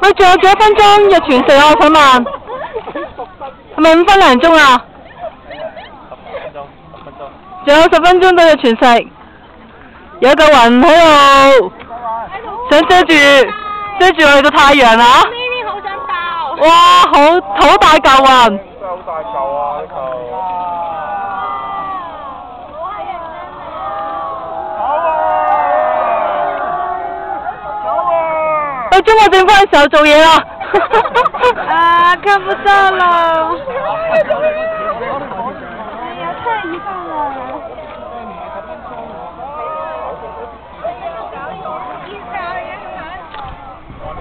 喂，仲有幾多分鐘入全食啊？我想問，係咪5分零鐘啊？10分鐘。仲有10分鐘到入全食，有嚿雲喺度，想遮住我哋個太陽啊！呢啲好想爆。哇，好大嚿雲。真係好大嚿啊！呢嚿。到中國政府嘅時候做嘢啦。啊，看不到了。哎呀，太遗憾了。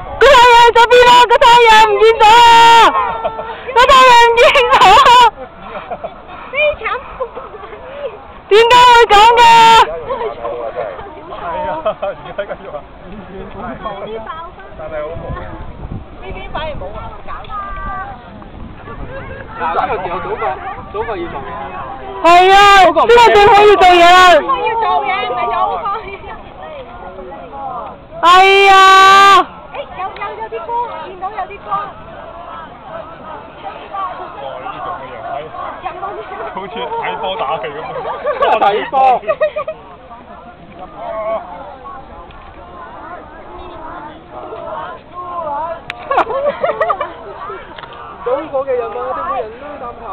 個太陽喺邊啊？個太陽唔見咗啊！個太陽唔見咗啊！非常點解會咁㗎？係啊，而家繼續啊！但係好忙。呢邊反而冇啊，嗱，呢個時候早過要做嘢。係啊，中國政府要做嘢啦。要做嘢，唔係早過。係啊。有啲光，見到有啲光。哇！呢啲咁嘅人睇，好似睇波打氣咁。我睇波。中國嘅人啊，啲每人都啖痰。